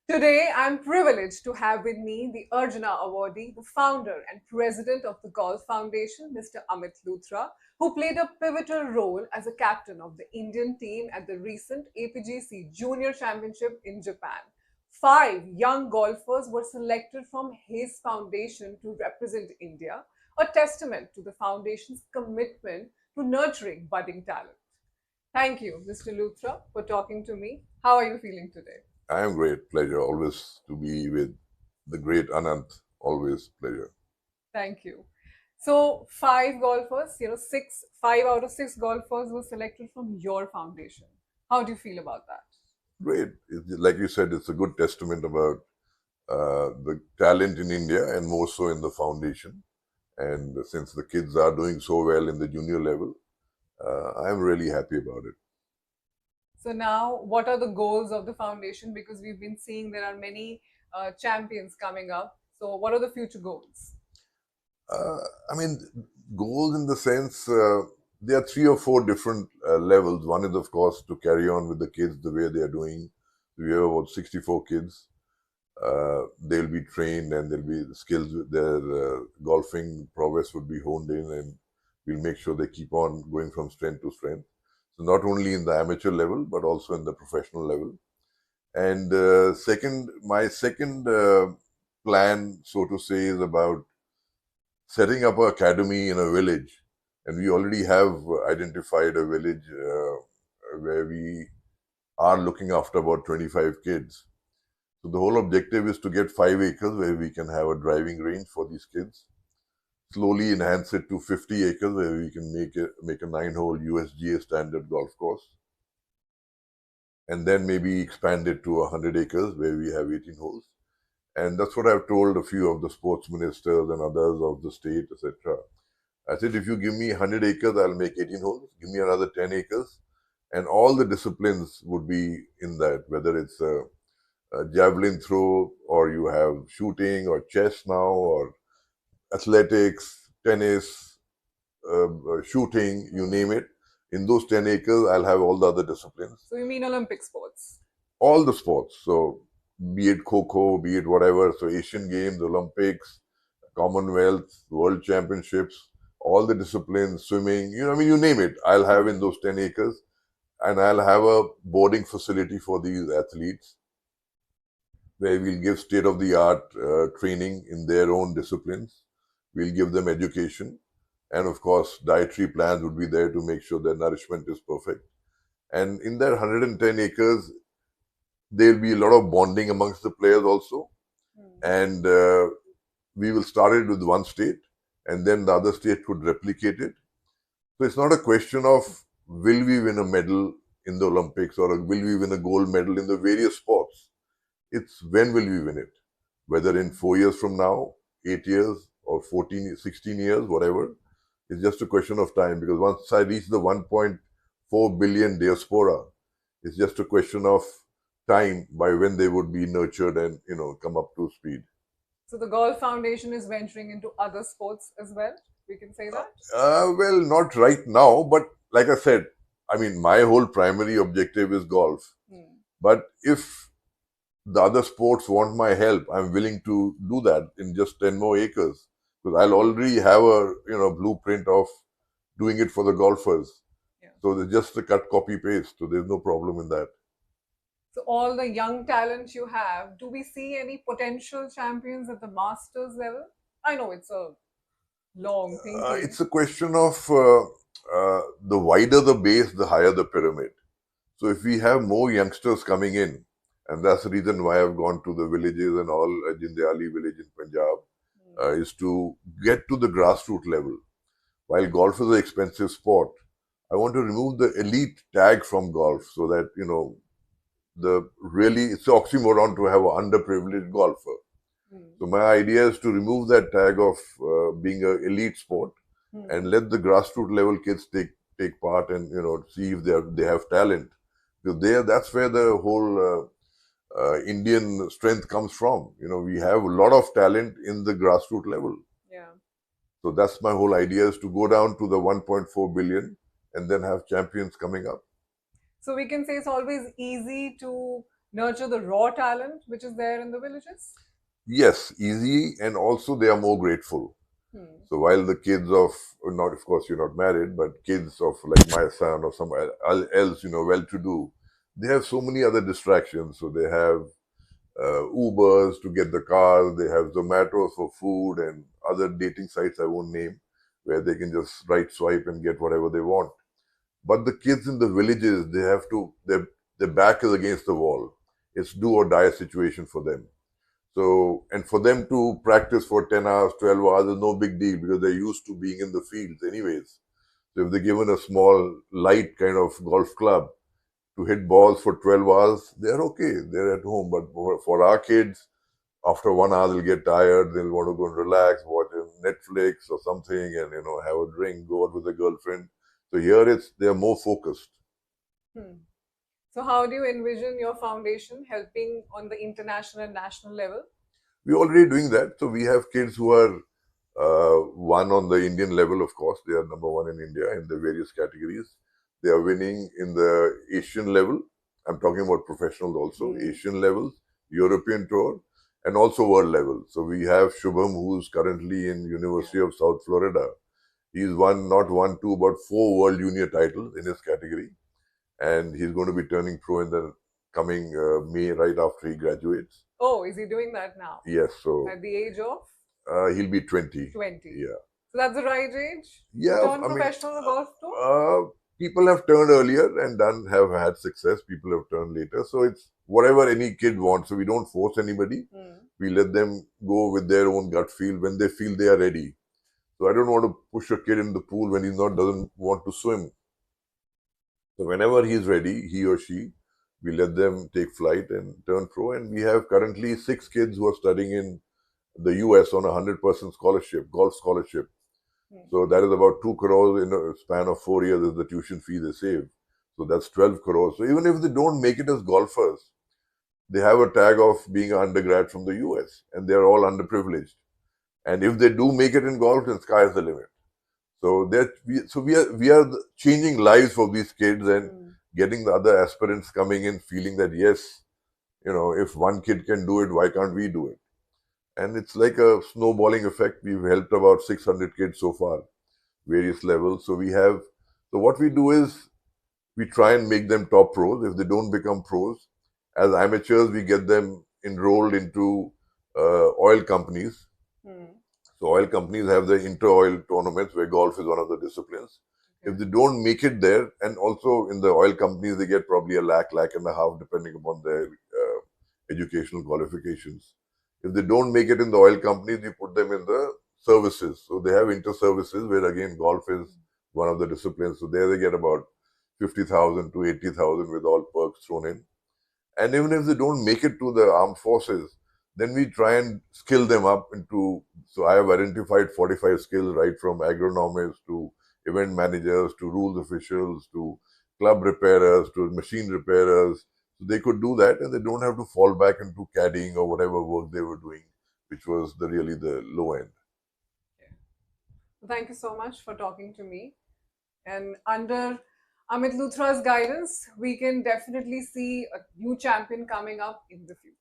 Today, I'm privileged to have with me the Arjuna awardee, the founder and president of the Golf Foundation, Mr. Amit Luthra, who played a pivotal role as a captain of the Indian team at the recent APGC Junior Championship in Japan. Five young golfers were selected from his foundation to represent India, a testament to the foundation's commitment to nurturing budding talent. Thank you, Mr. Luthra, for talking to me. How are you feeling today? I am great. Pleasure always to be with the great Anant. Always pleasure. Thank you. So, five golfers, five out of six golfers were selected from your foundation. How do you feel about that? Great. Like you said, it's a good testament about the talent in India and more so in the foundation. And since the kids are doing so well in the junior level, I'm really happy about it. So, now what are the goals of the foundation? Because we've been seeing there are many champions coming up. So, what are the future goals? Uh, I mean, goals in the sense there are three or four different levels. One is, of course, to carry on with the kids the way they are doing. We have about 64 kids. They'll be trained and there'll be skills, their golfing prowess would be honed in, and we'll make sure they keep on going from strength to strength. So not only in the amateur level, but also in the professional level. And my second plan, so to say, is about setting up an academy in a village. And we already have identified a village where we are looking after about 25 kids. So the whole objective is to get 5 acres where we can have a driving range for these kids. Slowly enhance it to 50 acres where we can make a 9-hole USGA standard golf course. And then maybe expand it to 100 acres where we have 18 holes. And that's what I've told a few of the sports ministers and others of the state, etc. I said, if you give me 100 acres, I'll make 18 holes. Give me another 10 acres. And all the disciplines would be in that, whether it's a javelin throw, or you have shooting or chess now, or athletics, tennis, shooting, you name it. In those 10 acres, I'll have all the other disciplines. So, you mean Olympic sports? All the sports. So, be it Kho, be it whatever. So, Asian Games, Olympics, Commonwealth, World Championships, all the disciplines, swimming, you name it, I'll have in those 10 acres. And I'll have a boarding facility for these athletes where we'll give state-of-the-art training in their own disciplines. We'll give them education. And of course, dietary plans would be there to make sure their nourishment is perfect. And in that 110 acres, there'll be a lot of bonding amongst the players also. And we will start it with one state, and then the other state would replicate it. So it's not a question of will we win a medal in the Olympics or will we win a gold medal in the various sports. It's when will we win it? Whether in 4 years from now, 8 years, or 14, 16 years, whatever. It's just a question of time, because once I reach the 1.4 billion diaspora, it's just a question of time by when they would be nurtured and, come up to speed. So, the Golf Foundation is venturing into other sports as well. We can say that. Well, not right now, but like I said, I mean, my whole primary objective is golf. But if the other sports want my help, I'm willing to do that in just 10 more acres. Because I'll already have a blueprint of doing it for the golfers. Yeah. So there's just a cut, copy, paste. So there's no problem in that. So, all the young talent you have, do we see any potential champions at the Masters level? I know it's a long thinking. It's a question of the wider the base, the higher the pyramid. So if we have more youngsters coming in, and that's the reason why I've gone to the villages and all, Jindyali village in Punjab, is to get to the grassroots level. While golf is an expensive sport, I want to remove the elite tag from golf so that, it's an oxymoron to have an underprivileged golfer. So my idea is to remove that tag of being an elite sport and let the grassroots level kids take part and see if they have talent. Because that's where the whole Indian strength comes from. We have a lot of talent in the grassroots level. Yeah. So that's my whole idea, is to go down to the 1.4 billion and then have champions coming up. So we can say it's always easy to nurture the raw talent which is there in the villages? Yes, easy, and also they are more grateful. Hmm. So while the kids of, not of course you're not married, but kids of like my son or somewhere else, well-to-do, they have so many other distractions. So they have Ubers to get the cars, they have Zomatos for food and other dating sites I won't name, where they can just right swipe and get whatever they want. But the kids in the villages, they have to, their back is against the wall. It's do or die situation for them. So, and for them to practice for 10 hours, 12 hours is no big deal because they're used to being in the fields anyways. So if they're given a small, light kind of golf club to hit balls for 12 hours, they're okay. They're at home. But for our kids, after 1 hour, they'll get tired. They'll want to go and relax, watch Netflix or something and, have a drink, go out with a girlfriend. So here they're more focused. Hmm. So, how do you envision your foundation helping on the international and national level? We're already doing that. So we have kids who are one on the Indian level, of course. They are number one in India in the various categories. They are winning in the Asian level. I'm talking about professionals also, Hmm. Asian levels, European tour, and also world level. So we have Shubham, who's currently in University of South Florida. He's won not one, two, but four World Junior titles in his category, and he's going to be turning pro in the coming May, right after he graduates. Oh, is he doing that now? Yes, so At the age of he'll be 20. 20. Yeah. So, that's the right age to Yeah, turn I mean, professional on the golf tour? people have turned earlier and have had success. People have turned later. So it's whatever any kid wants. So we don't force anybody. Hmm. We let them go with their own gut feel when they feel they are ready. So I don't want to push a kid in the pool when he not doesn't want to swim. So whenever he's ready, he or she, we let them take flight and turn pro. And we have currently 6 kids who are studying in the US on a 100% scholarship, golf scholarship. Hmm. So that is about 2 crores in a span of 4 years is the tuition fee they save. So that's 12 crores. So even if they don't make it as golfers, they have a tag of being an undergrad from the US and they're all underprivileged. And if they do make it in golf, then sky is the limit. So we are changing lives for these kids and Hmm. getting the other aspirants coming in feeling that yes, if one kid can do it, why can't we do it? And it's like a snowballing effect. We've helped about 600 kids so far, various levels. So what we do is we try and make them top pros. If they don't become pros, as amateurs, we get them enrolled into oil companies. Hmm. So oil companies have the inter-oil tournaments where golf is one of the disciplines. If Okay. they don't make it there, and also in the oil companies, they get probably a lakh and a half, depending upon their educational qualifications. If they don't make it in the oil companies, we put them in the services. So they have inter-services where again golf is one of the disciplines. So there they get about 50,000 to 80,000 with all perks thrown in. And even if they don't make it to the armed forces, then we try and skill them up into. So I have identified 45 skills, right from agronomists to event managers to rules officials to club repairers to machine repairers. So they could do that and they don't have to fall back into caddying or whatever work they were doing, which was really the low end. Yeah. Thank you so much for talking to me. And under Amit Luthra's guidance, we can definitely see a new champion coming up in the future.